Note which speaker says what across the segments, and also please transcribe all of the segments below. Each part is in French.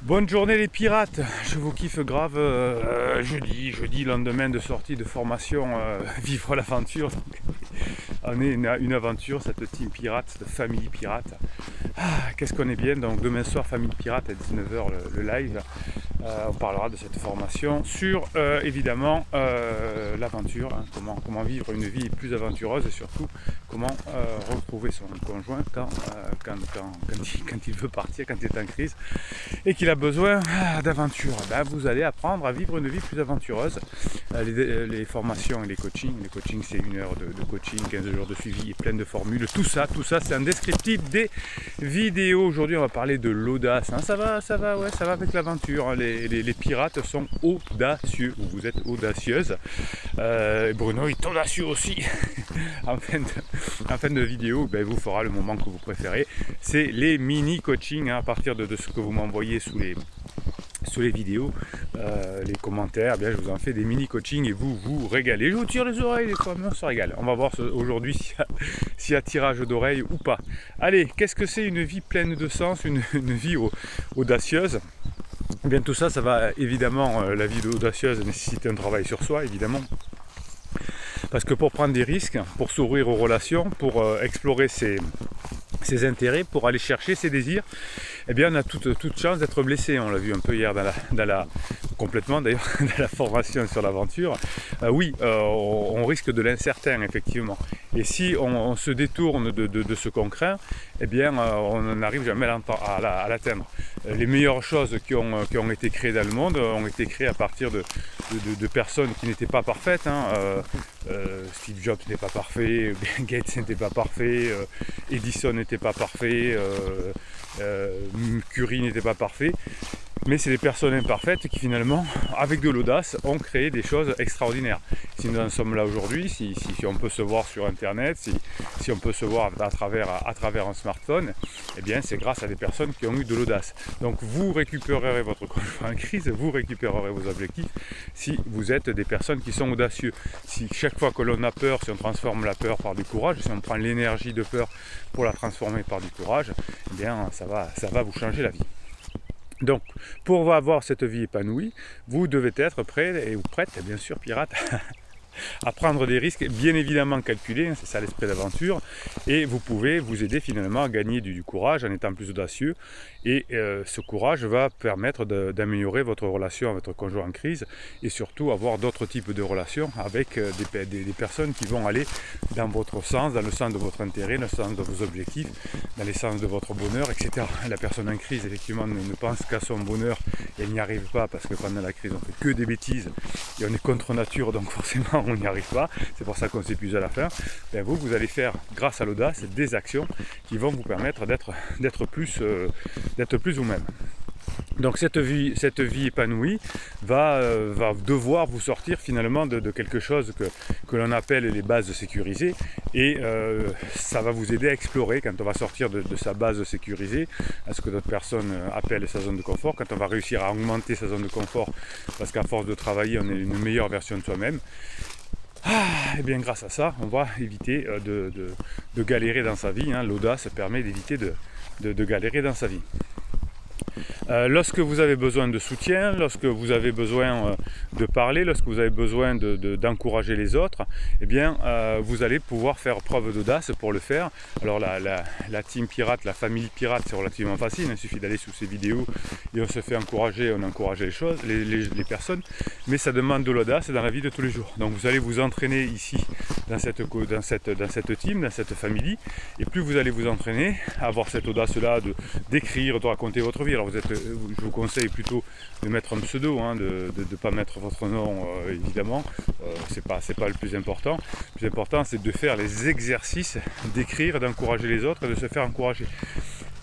Speaker 1: Bonne journée les pirates, je vous kiffe grave, jeudi, lendemain de sortie de formation, vivre l'aventure. On est une aventure, cette team pirate, cette famille pirate. Qu'est-ce qu'on est bien, donc demain soir famille pirate à 19 h le live. On parlera de cette formation sur évidemment l'aventure, hein, comment vivre une vie plus aventureuse et surtout comment retrouver son conjoint quand il veut partir, quand il est en crise et qu'il a besoin d'aventure. Ben, vous allez apprendre à vivre une vie plus aventureuse. Les formations et les coachings c'est 1 heure de coaching, 15 jours de suivi et plein de formules. Tout ça c'est un descriptif des vidéos. Aujourd'hui on va parler de l'audace, hein. Ça va avec l'aventure, hein. Les pirates sont audacieux, ou vous êtes audacieuse. Bruno est audacieux aussi. en fin de vidéo, ben, vous fera le moment que vous préférez. C'est les mini coachings, hein, à partir de ce que vous m'envoyez sous les vidéos, les commentaires, eh bien, je vous en fais des mini coachings et vous régalez. Je vous tire les oreilles des fois, mais on se régale. On va voir aujourd'hui s'il y a tirage d'oreilles ou pas. Allez, qu'est-ce que c'est une vie pleine de sens, une vie audacieuse? Eh bien tout ça va évidemment, la vie audacieuse nécessite un travail sur soi, évidemment. Parce que pour prendre des risques, pour s'ouvrir aux relations, pour explorer ses intérêts, pour aller chercher ses désirs, eh bien on a toute chance d'être blessé. On l'a vu un peu hier complètement d'ailleurs dans la formation sur l'aventure. On risque de l'incertain effectivement. Et si on se détourne de ce qu'on craint, eh bien on n'arrive jamais à l'atteindre. Les meilleures choses qui ont été créées dans le monde ont été créées à partir de personnes qui n'étaient pas parfaites, hein. Steve Jobs n'était pas parfait, Bill Gates n'était pas parfait, Edison n'était pas parfait, Curie n'était pas parfait. Mais c'est des personnes imparfaites qui finalement, avec de l'audace, ont créé des choses extraordinaires. Si nous en sommes là aujourd'hui, si on peut se voir sur internet, si on peut se voir à travers un smartphone, eh bien c'est grâce à des personnes qui ont eu de l'audace. Donc vous récupérerez votre conjoint en crise, vous récupérerez vos objectifs si vous êtes des personnes qui sont audacieux. Si chaque fois que l'on a peur, si on transforme la peur par du courage, si on prend l'énergie de peur pour la transformer par du courage, eh bien ça va vous changer la vie. Donc, pour avoir cette vie épanouie, vous devez être prêt ou prête, bien sûr, pirate, à prendre des risques bien évidemment calculés, c'est ça l'esprit d'aventure, et vous pouvez vous aider finalement à gagner du courage en étant plus audacieux, et ce courage va permettre d'améliorer votre relation avec votre conjoint en crise, et surtout avoir d'autres types de relations avec des personnes qui vont aller dans votre sens, dans le sens de votre intérêt, dans le sens de vos objectifs, dans le sens de votre bonheur, etc. La personne en crise effectivement ne pense qu'à son bonheur, et elle n'y arrive pas parce que pendant la crise on fait que des bêtises, et on est contre nature, donc forcément on n'y arrive pas, c'est pour ça qu'on s'épuise à la fin. Ben vous allez faire, grâce à l'audace, des actions qui vont vous permettre d'être plus vous-même. Donc cette vie épanouie va devoir vous sortir finalement de quelque chose que l'on appelle les bases sécurisées, et ça va vous aider à explorer quand on va sortir de sa base sécurisée, à ce que d'autres personnes appellent sa zone de confort, quand on va réussir à augmenter sa zone de confort parce qu'à force de travailler on est une meilleure version de soi-même. Et bien grâce à ça on va éviter de galérer dans sa vie, hein. L'audace permet d'éviter de galérer dans sa vie. Lorsque vous avez besoin de soutien, lorsque vous avez besoin de parler, lorsque vous avez besoin d'encourager les autres, eh bien vous allez pouvoir faire preuve d'audace pour le faire. Alors la team pirate, la famille pirate, c'est relativement facile, il suffit d'aller sous ces vidéos et on se fait encourager, on encourage les personnes, mais ça demande de l'audace dans la vie de tous les jours. Donc vous allez vous entraîner ici dans cette team, dans cette famille, et plus vous allez vous entraîner à avoir cette audace-là d'écrire, de raconter votre vie. Alors je vous conseille plutôt de mettre un pseudo, hein, de ne pas mettre votre nom évidemment, c'est pas le plus important. Le plus important c'est de faire les exercices, d'écrire, d'encourager les autres et de se faire encourager.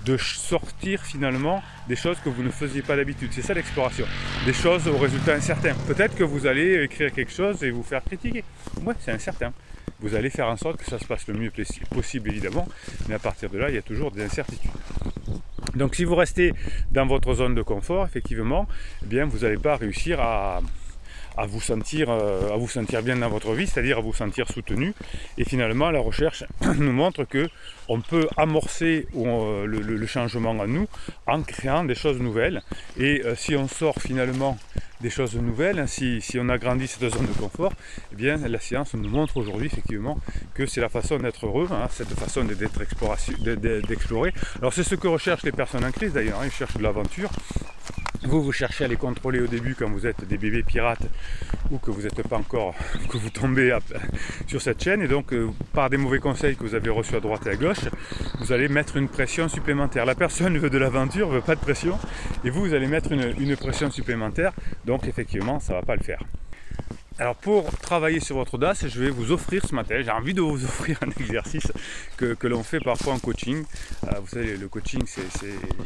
Speaker 1: De sortir finalement des choses que vous ne faisiez pas d'habitude. C'est ça l'exploration. Des choses aux résultats incertains. Peut-être que vous allez écrire quelque chose et vous faire critiquer. Ouais, c'est incertain. Vous allez faire en sorte que ça se passe le mieux possible évidemment, mais à partir de là, il y a toujours des incertitudes. Donc si vous restez dans votre zone de confort, effectivement, eh bien, vous n'allez pas réussir à à vous sentir bien dans votre vie, c'est-à-dire à vous sentir soutenu. Et finalement, la recherche nous montre que on peut amorcer le changement en nous en créant des choses nouvelles. Et si on sort finalement des choses nouvelles, si on agrandit cette zone de confort, eh bien la science nous montre aujourd'hui effectivement que c'est la façon d'être heureux, hein, cette façon d'explorer. Alors c'est ce que recherchent les personnes en crise d'ailleurs, hein, ils cherchent de l'aventure. Vous cherchez à les contrôler au début quand vous êtes des bébés pirates ou que vous n'êtes pas encore, que vous tombez sur cette chaîne, et donc par des mauvais conseils que vous avez reçus à droite et à gauche, vous allez mettre une pression supplémentaire. La personne veut de l'aventure, veut pas de pression, et vous allez mettre une pression supplémentaire, donc effectivement ça ne va pas le faire. Alors pour travailler sur votre audace, je vais vous offrir ce matin, j'ai envie de vous offrir un exercice que l'on fait parfois en coaching. Vous savez, le coaching,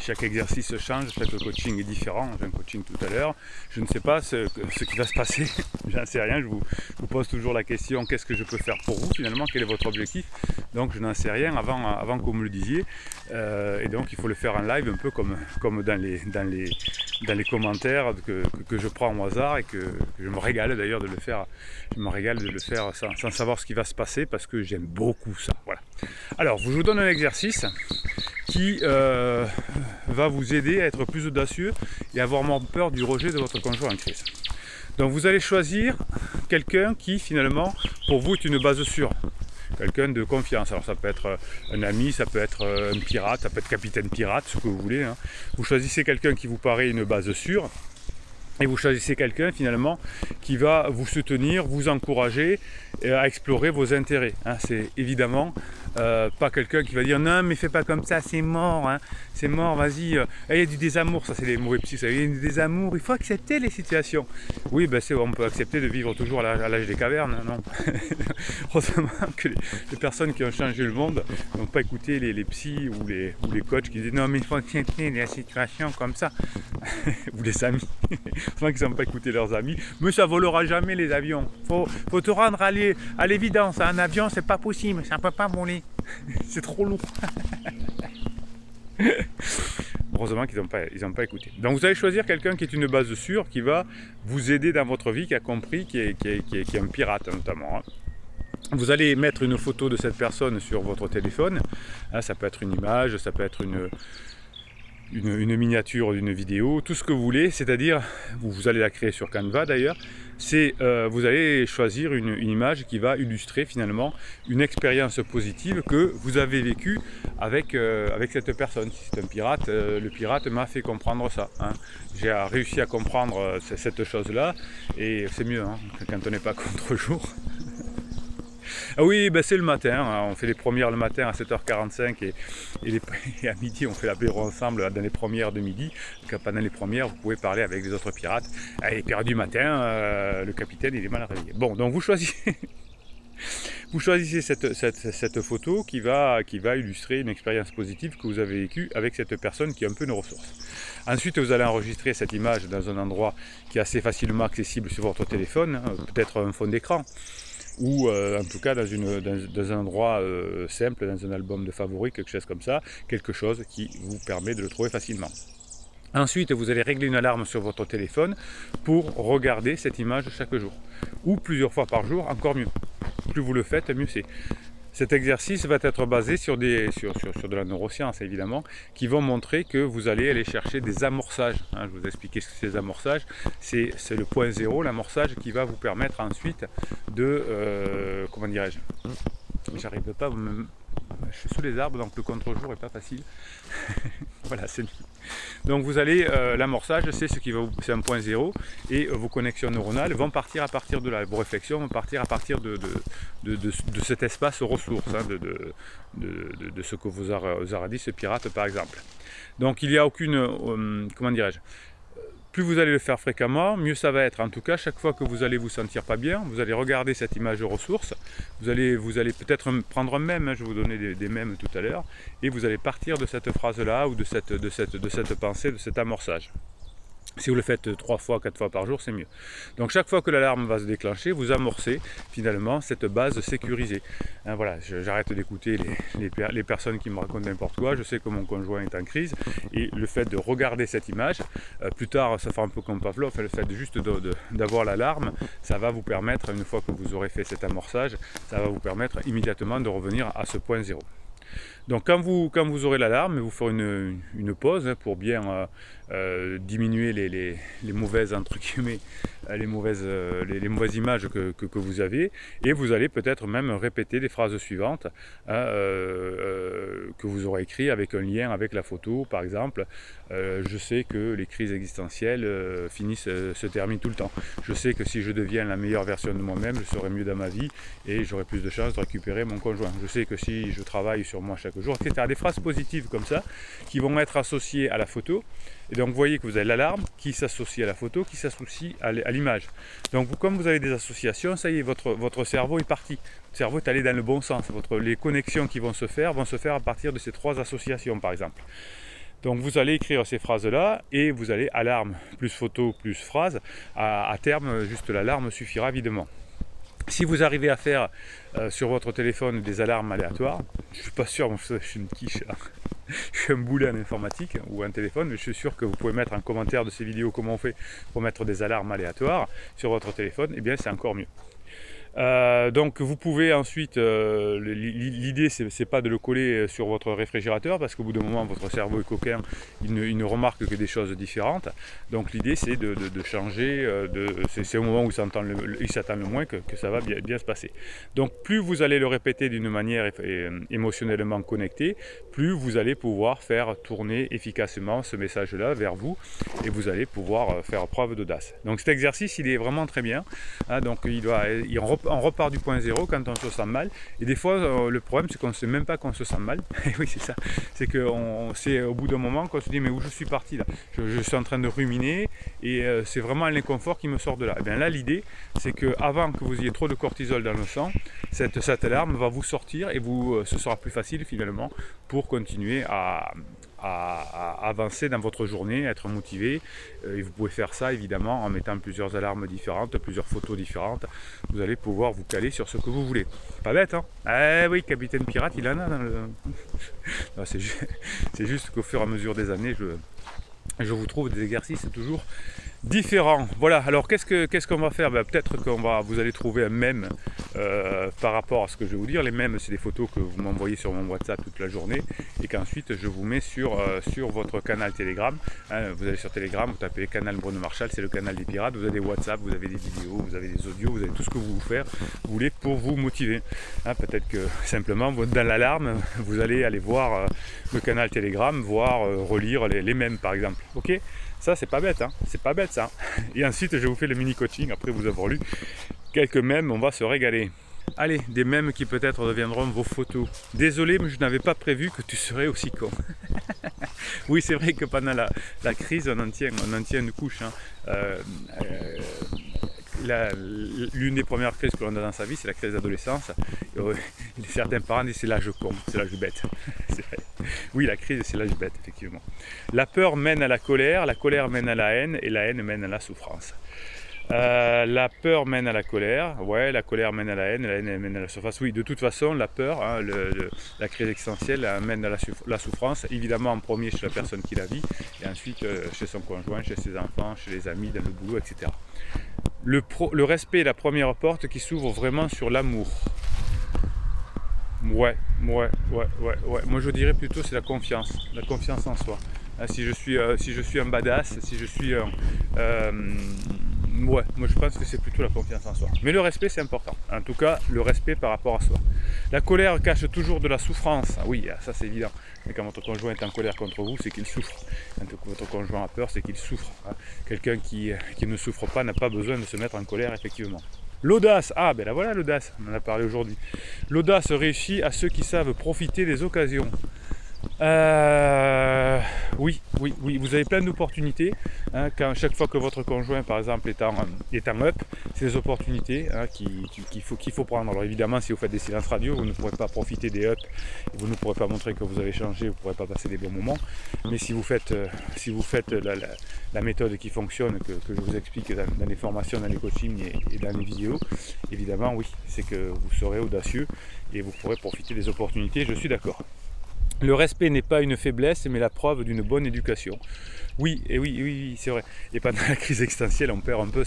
Speaker 1: chaque exercice change, chaque coaching est différent. J'ai un coaching tout à l'heure, je ne sais pas ce qui va se passer, j'en sais rien, je vous pose toujours la question, qu'est-ce que je peux faire pour vous finalement, quel est votre objectif? Donc je n'en sais rien avant que vous me le disiez, et donc il faut le faire en live, un peu comme dans les commentaires que je prends au hasard et que je me régale d'ailleurs de le faire. Je me régale de le faire sans savoir ce qui va se passer parce que j'aime beaucoup ça. Voilà. Alors, je vous donne un exercice qui va vous aider à être plus audacieux et à avoir moins peur du rejet de votre conjoint en crise. Donc, vous allez choisir quelqu'un qui finalement, pour vous, est une base sûre. Quelqu'un de confiance. Alors ça peut être un ami, ça peut être un pirate, ça peut être capitaine pirate, ce que vous voulez, hein. Vous choisissez quelqu'un qui vous paraît une base sûre. Et vous choisissez quelqu'un finalement qui va vous soutenir, vous encourager à explorer vos intérêts. Hein. C'est évidemment pas quelqu'un qui va dire non mais fais pas comme ça, c'est mort, hein. C'est mort, vas-y. Il y a du désamour, ça c'est les mauvais psy, il y a du désamour, il faut accepter les situations. Oui, ben on peut accepter de vivre toujours à l'âge des cavernes, non. Heureusement que les personnes qui ont changé le monde n'ont pas écouté les psys ou les coachs qui disaient non mais il faut accepter la situation comme ça. Ou les amis. Enfin qu'ils n'ont pas écouté leurs amis, mais ça volera jamais les avions. Faut te rendre à l'évidence, un avion c'est pas possible, ça ne peut pas voler, c'est trop lourd. Heureusement qu'ils n'ont pas écouté. Donc vous allez choisir quelqu'un qui est une base sûre, qui va vous aider dans votre vie, qui a compris, qui est un pirate notamment. Hein. Vous allez mettre une photo de cette personne sur votre téléphone, hein, ça peut être une image, ça peut être une miniature d'une vidéo, tout ce que vous voulez, c'est-à-dire, vous allez la créer sur Canva d'ailleurs, vous allez choisir une image qui va illustrer finalement une expérience positive que vous avez vécue avec cette personne. Si c'est un pirate, le pirate m'a fait comprendre ça. Hein. J'ai réussi à comprendre cette chose-là, et c'est mieux hein, quand on n'est pas contre-jour. Ah oui, ben c'est le matin, hein. On fait les premières le matin à 7h45 et à midi on fait l'apéro ensemble dans les premières de midi. Donc, pendant les premières, vous pouvez parler avec les autres pirates. Et perdu matin, le capitaine il est mal réveillé. Bon, donc vous choisissez, cette photo qui va illustrer une expérience positive que vous avez vécue avec cette personne qui a un peu une ressource. Ensuite, vous allez enregistrer cette image dans un endroit qui est assez facilement accessible sur votre téléphone, hein, peut-être un fond d'écran, ou en tout cas dans un endroit simple, dans un album de favoris, quelque chose comme ça, quelque chose qui vous permet de le trouver facilement. Ensuite, vous allez régler une alarme sur votre téléphone pour regarder cette image chaque jour, ou plusieurs fois par jour, encore mieux. Plus vous le faites, mieux c'est. Cet exercice va être basé sur de la neuroscience évidemment, qui vont montrer que vous allez aller chercher des amorçages. Hein, je vous ai expliqué ce que c'est les amorçages. C'est le point zéro, l'amorçage qui va vous permettre ensuite de... comment dirais-je? J'arrive pas, je suis sous les arbres donc le contre-jour n'est pas facile. Voilà, c'est... Donc vous allez, l'amorçage c'est un point zéro, et vos connexions neuronales vont partir à partir de là, vos réflexions vont partir à partir de cet espace ressource, hein, de ce que vous aura dit ce pirate par exemple. Donc il n'y a aucune, comment dirais-je, plus vous allez le faire fréquemment, mieux ça va être. En tout cas, chaque fois que vous allez vous sentir pas bien, vous allez regarder cette image de ressource, vous allez peut-être prendre un mème, hein, je vais vous donner des mèmes tout à l'heure, et vous allez partir de cette phrase-là, ou de cette pensée, de cet amorçage. Si vous le faites 3 fois, 4 fois par jour, c'est mieux. Donc chaque fois que l'alarme va se déclencher, vous amorcez finalement cette base sécurisée. Hein, voilà, j'arrête d'écouter les personnes qui me racontent n'importe quoi. Je sais que mon conjoint est en crise et le fait de regarder cette image, plus tard ça fera un peu comme Pavlov, le fait juste d'avoir l'alarme, ça va vous permettre, une fois que vous aurez fait cet amorçage, ça va vous permettre immédiatement de revenir à ce point zéro. Donc quand vous aurez l'alarme, vous ferez une pause pour bien diminuer les mauvaises, entre guillemets, les mauvaises images que vous avez, et vous allez peut-être même répéter les phrases suivantes que vous aurez écrites avec un lien avec la photo. Par exemple, je sais que les crises existentielles se terminent tout le temps. Je sais que si je deviens la meilleure version de moi-même, je serai mieux dans ma vie et j'aurai plus de chances de récupérer mon conjoint. Je sais que si je travaille sur moi chaque jour, etc. Des phrases positives comme ça qui vont être associées à la photo. Et donc vous voyez que vous avez l'alarme qui s'associe à la photo, qui s'associe à l'image. Donc comme vous avez des associations, ça y est, votre cerveau est parti. Le cerveau est allé dans le bon sens. Les connexions qui vont se faire à partir de ces 3 associations par exemple. Donc vous allez écrire ces phrases-là et vous allez alarme plus photo plus phrase. À terme, juste l'alarme suffira évidemment. Si vous arrivez à faire sur votre téléphone des alarmes aléatoires, je ne suis pas sûr, moi, je suis une quiche, je suis un boulet en informatique ou un téléphone, mais je suis sûr que vous pouvez mettre en commentaire de ces vidéos comment on fait pour mettre des alarmes aléatoires sur votre téléphone, et bien c'est encore mieux. Donc vous pouvez ensuite, l'idée c'est pas de le coller sur votre réfrigérateur parce qu'au bout d'un moment votre cerveau est coquin, il ne remarque que des choses différentes. Donc l'idée c'est de changer, c'est au moment où il s'attend le moins que ça va bien se passer. Donc plus vous allez le répéter d'une manière émotionnellement connectée, plus vous allez pouvoir faire tourner efficacement ce message là vers vous et vous allez pouvoir faire preuve d'audace. Donc cet exercice il est vraiment très bien, hein, donc on repart du point zéro quand on se sent mal, et des fois le problème c'est qu'on ne sait même pas qu'on se sent mal. Et oui, c'est ça, c'est au bout d'un moment qu'on se dit mais où je suis parti là, je suis en train de ruminer et c'est vraiment l'inconfort qui me sort de là. Et bien là l'idée c'est que avant que vous ayez trop de cortisol dans le sang, cette alarme va vous sortir et ce sera plus facile finalement pour continuer à avancer dans votre journée, être motivé. Et vous pouvez faire ça évidemment en mettant plusieurs alarmes différentes, plusieurs photos différentes. Vous allez pouvoir vous caler sur ce que vous voulez. Pas bête, hein? Eh oui, Capitaine Pirate, il en a dans le... C'est juste qu'au fur et à mesure des années, je vous trouve des exercices toujours différents. Voilà, alors qu'est-ce qu'on va faire? Peut-être vous allez trouver un mème par rapport à ce que je vais vous dire. Les mèmes, c'est des photos que vous m'envoyez sur mon WhatsApp toute la journée et qu'ensuite je vous mets sur votre canal Telegram. Hein, vous allez sur Telegram, vous tapez canal Bruno Marchal, c'est le canal des pirates. Vous avez des WhatsApp, vous avez des vidéos, vous avez des audios, vous avez tout ce que vous voulez pour vous motiver. Hein, peut-être que simplement dans l'alarme, vous allez aller voir le canal Telegram, relire les mèmes par exemple. Ok? Ça c'est pas bête, hein, c'est pas bête ça. Et ensuite je vous fais le mini coaching après vous avoir lu quelques mèmes, on va se régaler. Allez, des mèmes qui peut-être deviendront vos photos. Désolé, mais je n'avais pas prévu que tu serais aussi con. Oui, c'est vrai que pendant la crise, on en tient une couche. Hein. L'une des premières crises que l'on a dans sa vie, c'est la crise d'adolescence. Certains parents disent c'est l'âge con, c'est l'âge bête. C'est vrai. Oui, la crise, c'est l'âge bête, effectivement. La peur mène à la colère mène à la haine, et la haine mène à la souffrance. La peur mène à la colère, ouais, la colère mène à la haine mène à la souffrance. Oui, de toute façon, la peur, hein, la crise existentielle mène à la souffrance, évidemment en premier chez la personne qui la vit, et ensuite chez son conjoint, chez ses enfants, chez les amis, dans le boulot, etc. Le respect est la première porte qui s'ouvre vraiment sur l'amour. Ouais. Moi je dirais plutôt c'est la confiance en soi. Si je suis un badass, si je suis moi je pense que c'est plutôt la confiance en soi. Mais le respect c'est important. En tout cas, le respect par rapport à soi. La colère cache toujours de la souffrance. Oui, ça c'est évident. Mais quand votre conjoint est en colère contre vous, c'est qu'il souffre. Quand votre conjoint a peur, c'est qu'il souffre. Quelqu'un qui ne souffre pas n'a pas besoin de se mettre en colère, effectivement. L'audace, ben la voilà l'audace, on en a parlé aujourd'hui. L'audace réussit à ceux qui savent profiter des occasions. Oui, vous avez plein d'opportunités. Hein, chaque fois que votre conjoint, par exemple, est en up, c'est des opportunités hein, qu'il faut prendre. Alors évidemment, si vous faites des silences radio, vous ne pourrez pas profiter des ups, vous ne pourrez pas montrer que vous avez changé, vous ne pourrez pas passer des bons moments. Mais si vous faites la méthode qui fonctionne, que je vous explique dans les formations, dans les coachings et dans les vidéos, évidemment, oui, c'est que vous serez audacieux et vous pourrez profiter des opportunités, je suis d'accord. Le respect n'est pas une faiblesse, mais la preuve d'une bonne éducation. Oui, c'est vrai. Et pendant la crise existentielle, on perd un peu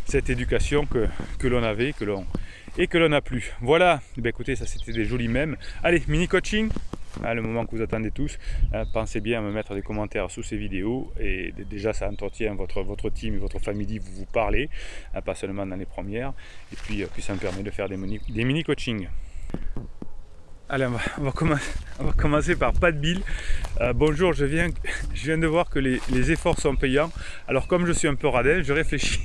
Speaker 1: cette éducation que l'on avait et que l'on n'a plus. Voilà, ben écoutez, ça c'était des jolis mèmes. Allez, mini coaching, le moment que vous attendez tous. Pensez bien à me mettre des commentaires sous ces vidéos. Et déjà, ça entretient votre team et votre famille, vous parlez, pas seulement dans les premières. Et puis ça me permet de faire des mini coachings. Allez, on va commencer par Pat Bill. Bonjour, je viens de voir que les efforts sont payants. Alors comme je suis un peu radin, je réfléchis.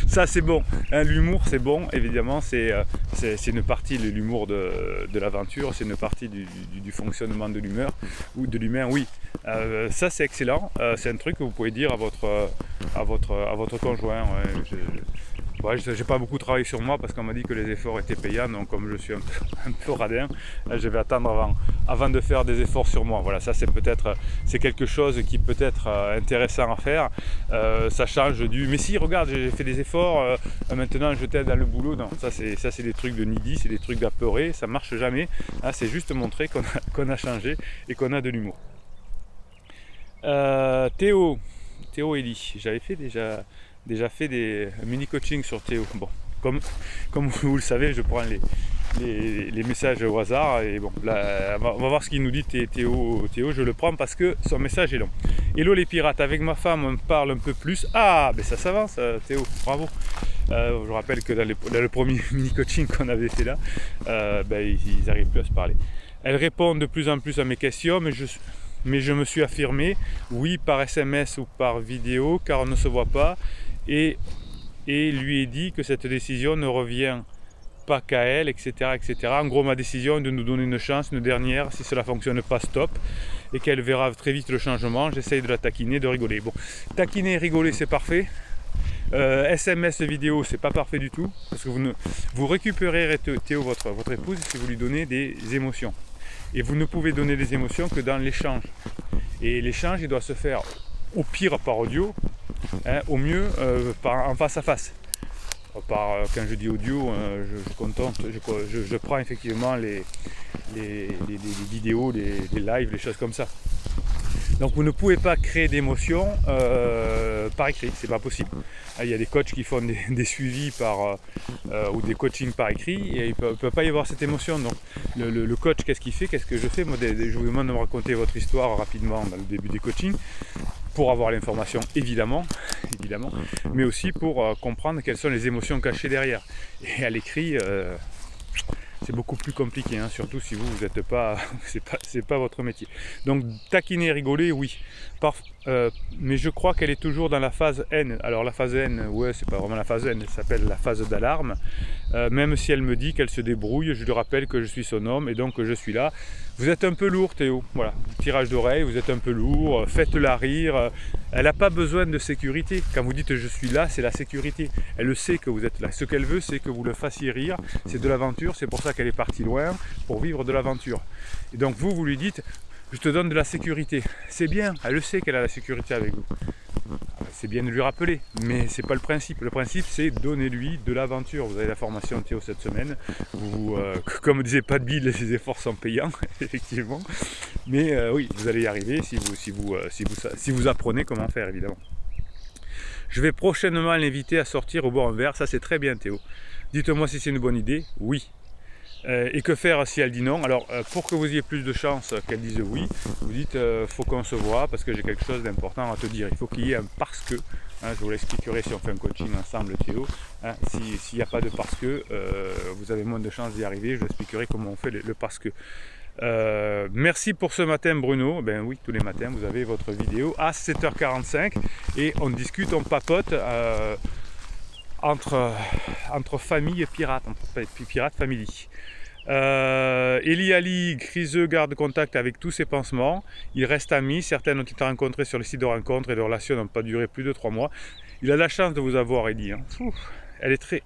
Speaker 1: Ça c'est bon, hein, l'humour c'est bon, évidemment, c'est une partie de l'humour de l'aventure, c'est une partie du fonctionnement de l'humeur ou de l'humain, oui. Ça c'est excellent, c'est un truc que vous pouvez dire à votre conjoint. Ouais, j'ai pas beaucoup travaillé sur moi parce qu'on m'a dit que les efforts étaient payants, donc comme je suis un peu radin, je vais attendre avant de faire des efforts sur moi. Voilà, ça c'est quelque chose qui peut être intéressant à faire. Ça change du mais si regarde, j'ai fait des efforts, maintenant je t'aide dans le boulot. Non, ça c'est des trucs de needy, c'est des trucs d'apeuré, ça marche jamais. C'est juste montrer qu'on a changé et qu'on a de l'humour. Théo Eli, j'avais fait déjà fait des mini coaching sur Théo. Bon, comme vous le savez, je prends les messages au hasard et bon, là, on va voir ce qu'il nous dit. Théo, je le prends parce que son message est long. Hello les pirates, avec ma femme on parle un peu plus. Ah, ben ça s'avance Théo, bravo. Je rappelle que dans le premier mini coaching qu'on avait fait là, ils n'arrivent plus à se parler. Elle répond de plus en plus à mes questions, mais je me suis affirmé, oui, par SMS ou par vidéo, car on ne se voit pas, et lui ai dit que cette décision ne revient pas qu'à elle, etc., etc. En gros, ma décision est de nous donner une chance, une dernière, si cela ne fonctionne pas, stop, et qu'elle verra très vite le changement. J'essaye de la taquiner, de rigoler. Bon, taquiner et rigoler, c'est parfait. SMS vidéo, c'est pas parfait du tout, parce que vous récupérerez Théo, votre épouse, si vous lui donnez des émotions. Et vous ne pouvez donner des émotions que dans l'échange. Et l'échange, il doit se faire au pire par audio, hein, au mieux en face à face. Quand je dis audio, je prends effectivement les vidéos, les lives, les choses comme ça. Donc vous ne pouvez pas créer d'émotions par écrit, c'est pas possible. Il y a des coachs qui font des suivis ou des coachings par écrit et il ne peut pas y avoir cette émotion. Donc le coach, qu'est-ce qu'il fait? Qu'est-ce que je fais? Moi, je vous demande de me raconter votre histoire rapidement dans le début des coachings pour avoir l'information évidemment, mais aussi pour comprendre quelles sont les émotions cachées derrière. Et à l'écrit, c'est beaucoup plus compliqué, hein, surtout si vous n'êtes pas, c'est pas votre métier. Donc taquiner, rigoler, oui. Mais je crois qu'elle est toujours dans la phase N. Alors la phase N, ouais, c'est pas vraiment la phase N, elle s'appelle la phase d'alarme. Même si elle me dit qu'elle se débrouille, je lui rappelle que je suis son homme et donc que je suis là. Vous êtes un peu lourd Théo, voilà, tirage d'oreille, vous êtes un peu lourd, faites-la rire. Elle n'a pas besoin de sécurité. Quand vous dites je suis là, c'est la sécurité. Elle sait que vous êtes là. Ce qu'elle veut, c'est que vous le fassiez rire. C'est de l'aventure, c'est pour ça qu'elle est partie loin, pour vivre de l'aventure. Et donc vous lui dites, je te donne de la sécurité. C'est bien, elle sait qu'elle a la sécurité avec vous. C'est bien de lui rappeler, mais c'est pas le principe. Le principe, c'est donnez-lui de l'aventure. Vous avez la formation Théo cette semaine. Comme disait Pat Bill, les efforts sont payants, effectivement. Mais oui, vous allez y arriver si vous apprenez comment faire, évidemment. Je vais prochainement l'inviter à sortir au bord un verre. Ça, c'est très bien, Théo. Dites-moi si c'est une bonne idée. Oui. Et que faire si elle dit non? Alors pour que vous ayez plus de chance qu'elle dise oui, vous dites faut qu'on se voit parce que j'ai quelque chose d'important à te dire. Il faut qu'il y ait un parce que, hein, je vous l'expliquerai si on fait un coaching ensemble Théo, hein, s'il n'y a pas de parce que, vous avez moins de chances d'y arriver, je vous expliquerai comment on fait le parce que. Merci pour ce matin Bruno. Ben oui, tous les matins vous avez votre vidéo à 7h45 et on discute, on papote entre famille et pirates, entre pirates family. Eli Ali, griseux, garde contact avec tous ses pansements. Ils restent amis. Certaines ont été rencontrées sur le site de rencontre et les relations n'ont pas duré plus de 3 mois. Il a la chance de vous avoir, Eli. Hein.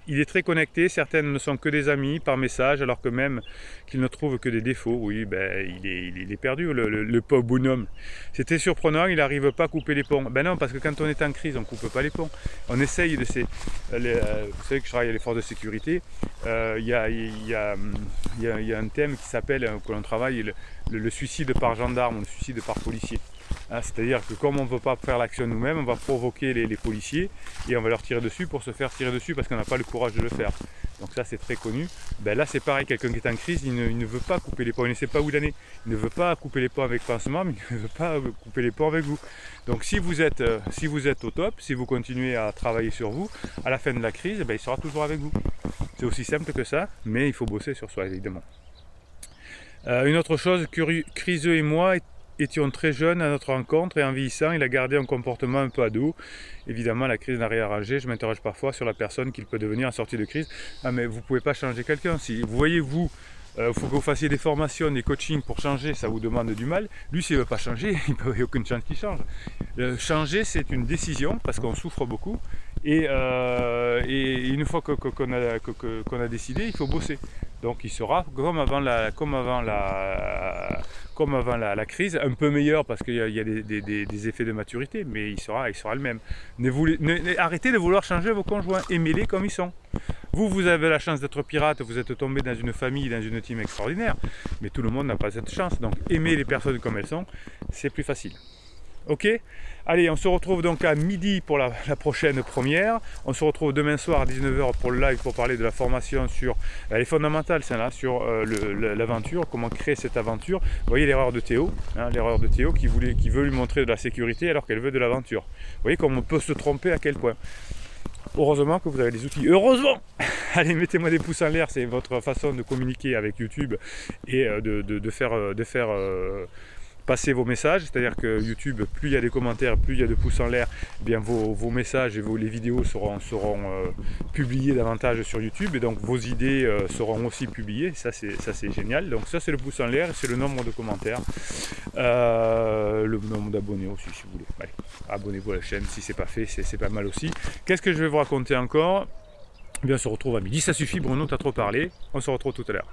Speaker 1: Il est très connecté, certaines ne sont que des amis par message, alors que même qu'il ne trouve que des défauts. Oui, ben, il est perdu, le pauvre bonhomme. C'était surprenant, il n'arrive pas à couper les ponts. Ben non, parce que quand on est en crise, on ne coupe pas les ponts. On essaye de ces... vous savez que je travaille à les forces de sécurité. Il y a un thème qui s'appelle, que l'on travaille, le suicide par gendarme ou le suicide par policier. Hein, c'est-à-dire que comme on ne peut pas faire l'action nous-mêmes, on va provoquer les policiers et on va leur tirer dessus pour se faire tirer dessus parce qu'on n'a pas le courage de le faire. Donc ça c'est très connu. Ben là c'est pareil, quelqu'un qui est en crise, il ne veut pas couper les ponts, il ne sait pas où il en est. Il ne veut pas couper les ponts avec pansement, mais il ne veut pas couper les ponts avec vous. Donc si vous êtes au top, si vous continuez à travailler sur vous, à la fin de la crise, ben, il sera toujours avec vous. C'est aussi simple que ça, mais il faut bosser sur soi évidemment. Une autre chose, Criseux et moi étions très jeunes à notre rencontre et en vieillissant, il a gardé un comportement un peu ado. Évidemment, la crise n'a rien arrangé. Je m'interroge parfois sur la personne qu'il peut devenir en sortie de crise. Ah, mais vous ne pouvez pas changer quelqu'un. Si vous voyez, il faut que vous fassiez des formations, des coachings pour changer, ça vous demande du mal. Lui, s'il ne veut pas changer, il n'y a aucune chance qu'il change. Changer, c'est une décision parce qu'on souffre beaucoup. Et une fois qu'on a décidé, il faut bosser. Donc il sera comme avant la crise, un peu meilleur parce qu'il y a des effets de maturité, mais il sera le même. Arrêtez de vouloir changer vos conjoints, aimez-les comme ils sont. Vous avez la chance d'être pirate, vous êtes tombé dans une famille, dans une team extraordinaire, mais tout le monde n'a pas cette chance. Donc aimez les personnes comme elles sont, c'est plus facile. Ok, allez, on se retrouve donc à midi pour la prochaine première. On se retrouve demain soir à 19 h pour le live pour parler de la formation sur les fondamentales, sur l'aventure, comment créer cette aventure. Vous voyez l'erreur de Théo, hein, l'erreur de Théo qui veut lui montrer de la sécurité alors qu'elle veut de l'aventure. Vous voyez comme on peut se tromper à quel point. Heureusement que vous avez des outils. Heureusement. Allez, mettez-moi des pouces en l'air, c'est votre façon de communiquer avec YouTube et de faire passer vos messages, c'est-à-dire que YouTube, plus il y a des commentaires, plus il y a de pouces en l'air, eh bien vos messages et les vidéos seront publiées davantage sur YouTube et donc vos idées seront aussi publiées, ça c'est génial. Donc ça c'est le pouce en l'air et c'est le nombre de commentaires, le nombre d'abonnés aussi si vous voulez. Allez, abonnez-vous à la chaîne si c'est pas fait, c'est pas mal aussi. Qu'est-ce que je vais vous raconter encore? Eh bien on se retrouve à midi, ça suffit Bruno, t'as trop parlé, on se retrouve tout à l'heure.